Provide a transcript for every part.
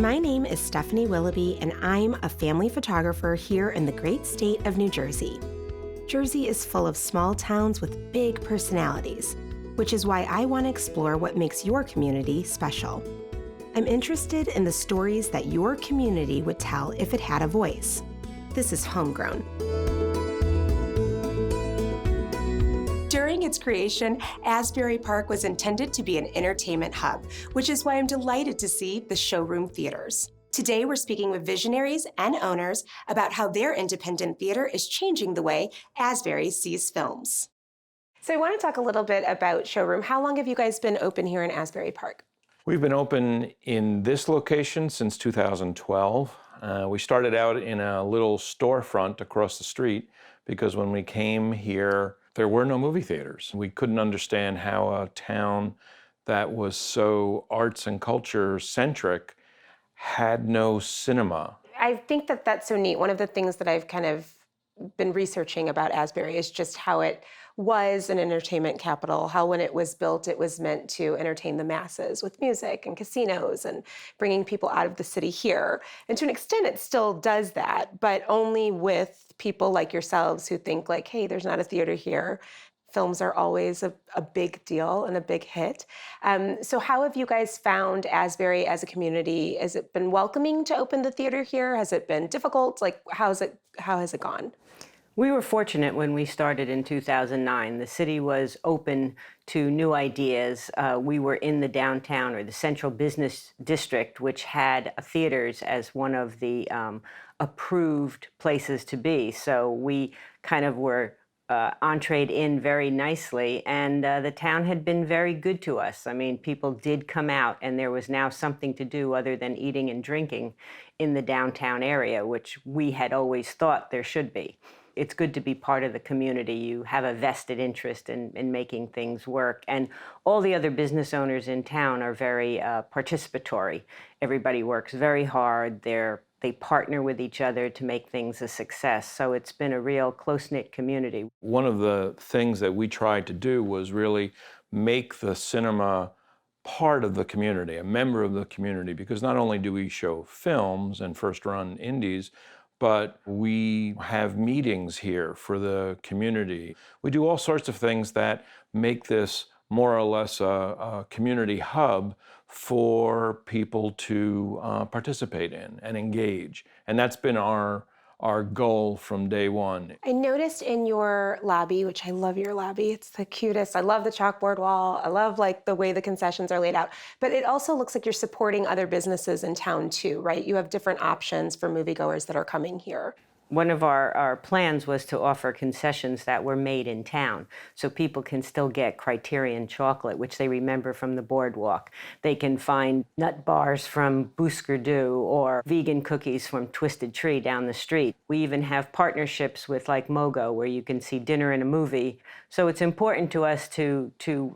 My name is Stephanie Willoughby, and I'm a family photographer here in the great state of New Jersey. Jersey is full of small towns with big personalities, which is why I want to explore what makes your community special. I'm interested in the stories that your community would tell if it had a voice. This is HomeGrown. During its creation, Asbury Park was intended to be an entertainment hub, which is why I'm delighted to see the Showroom Theaters. Today, we're speaking with visionaries and owners about how their independent theater is changing the way Asbury sees films. So I want to talk a little bit about Showroom. How long have you guys been open here in Asbury Park? We've been open in this location since 2012. We started out in a little storefront across the street because when we came here, there were no movie theaters. We couldn't understand how a town that was so arts and culture centric had no cinema. I think that that's so neat. One of the things that I've kind of been researching about Asbury is just how it was an entertainment capital, how when it was built, it was meant to entertain the masses with music and casinos and bringing people out of the city here. And to an extent, it still does that, but only with people like yourselves who think like, hey, there's not a theater here. Films are always a big deal and a big hit. So how have you guys found Asbury as a community? Has it been welcoming to open the theater here? Has it been difficult? Like, how has it gone? We were fortunate when we started in 2009. The city was open to new ideas. We were in the downtown or the central business district, which had theaters as one of the approved places to be. So we kind of were entreed in very nicely, and the town had been very good to us. I mean, people did come out, and there was now something to do other than eating and drinking in the downtown area, which we had always thought there should be. It's good to be part of the community. You have a vested interest in making things work. And all the other business owners in town are very participatory. Everybody works very hard. They partner with each other to make things a success. So it's been a real close-knit community. One of the things that we tried to do was really make the cinema part of the community, a member of the community, because not only do we show films and first-run indies, but we have meetings here for the community. We do all sorts of things that make this more or less a community hub for people to participate in and engage. And that's been our goal from day one. I noticed in your lobby, which I love your lobby, it's the cutest. I love the chalkboard wall. I love like the way the concessions are laid out. But it also looks like you're supporting other businesses in town too, right? You have different options for moviegoers that are coming here. One of our plans was to offer concessions that were made in town, so people can still get Criterion chocolate, which they remember from the boardwalk. They can find nut bars from Bouscardu or vegan cookies from Twisted Tree down the street. We even have partnerships with like Mogo, where you can see dinner and a movie. So it's important to us to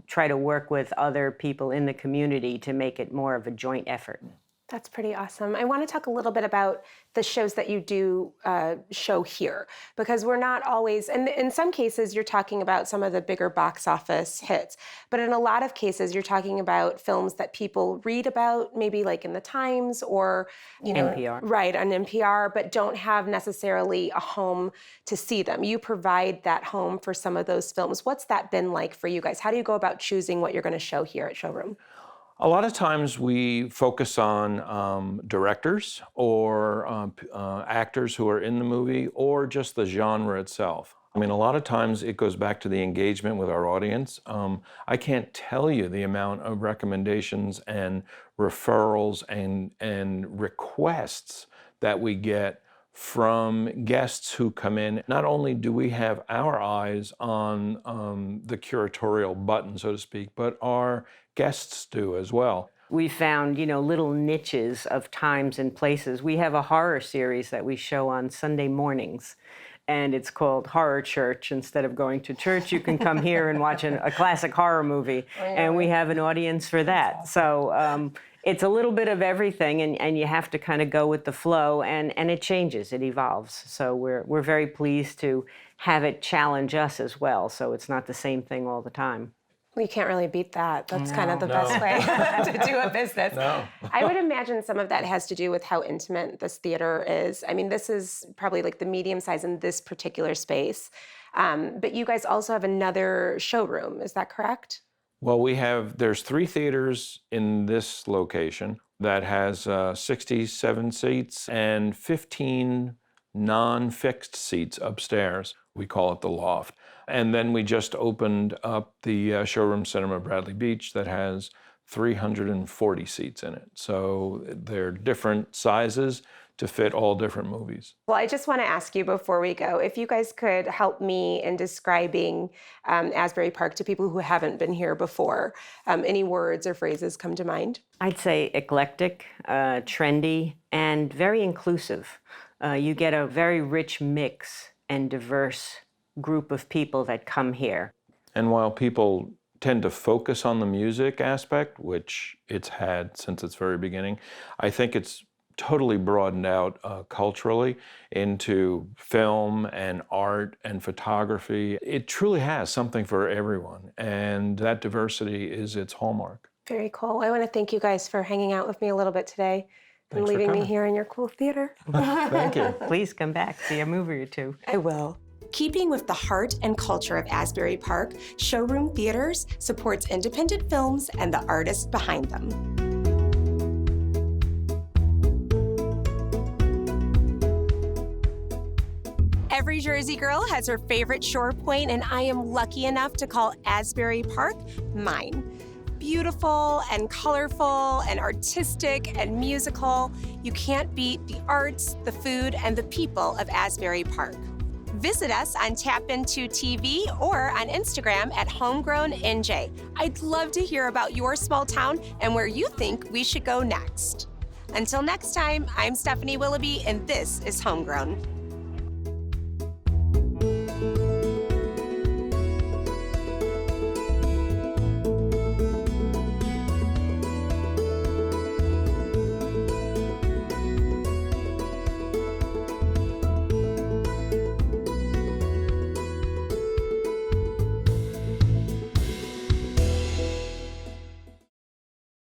try to work with other people in the community to make it more of a joint effort. That's pretty awesome. I want to talk a little bit about the shows that you do show here, because we're not always, and in some cases you're talking about some of the bigger box office hits, but in a lot of cases you're talking about films that people read about, maybe like in the Times or, NPR. Right, on NPR, but don't have necessarily a home to see them. You provide that home for some of those films. What's that been like for you guys? How do you go about choosing what you're going to show here at Showroom? A lot of times we focus on directors or actors who are in the movie or just the genre itself. I mean, a lot of times it goes back to the engagement with our audience. I can't tell you the amount of recommendations and referrals and requests that we get from guests who come in. Not only do we have our eyes on the curatorial button, so to speak, but our guests do as well. We found, little niches of times and places. We have a horror series that we show on Sunday mornings, and it's called Horror Church. Instead of going to church, you can come here and watch a classic horror movie, and we have an audience for that. So it's a little bit of everything, and you have to kind of go with the flow, and it changes, it evolves. So we're very pleased to have it challenge us as well, so it's not the same thing all the time. Well, you can't really beat that. That's kind of the No. best way to do a business. No. I would imagine some of that has to do with how intimate this theater is. I mean, this is probably like the medium size in this particular space. But you guys also have another showroom, is that correct? Well, there's 3 theaters in this location that has 67 seats and 15 non-fixed seats upstairs. We call it the loft. And then we just opened up the Showroom Cinema Bradley Beach that has 340 seats in it. So they're different sizes to fit all different movies. Well, I just want to ask you before we go, if you guys could help me in describing Asbury Park to people who haven't been here before. Any words or phrases come to mind? I'd say eclectic, trendy, and very inclusive. You get a very rich mix and diverse group of people that come here. And while people tend to focus on the music aspect, which it's had since its very beginning, I think it's totally broadened out culturally into film and art and photography. It truly has something for everyone, and that diversity is its hallmark. Very cool. I want to thank you guys for hanging out with me a little bit today and Thanks for leaving me coming. here in your cool theater. Thank you. Please come back, see a movie or two. I will. Keeping with the heart and culture of Asbury Park, Showroom Theaters supports independent films and the artists behind them. Every Jersey girl has her favorite shore point, and I am lucky enough to call Asbury Park mine. Beautiful and colorful and artistic and musical, you can't beat the arts, the food, and the people of Asbury Park. Visit us on Tap Into TV or on Instagram at HomeGrown NJ. I'd love to hear about your small town and where you think we should go next. Until next time, I'm Stephanie Willoughby, and this is HomeGrown.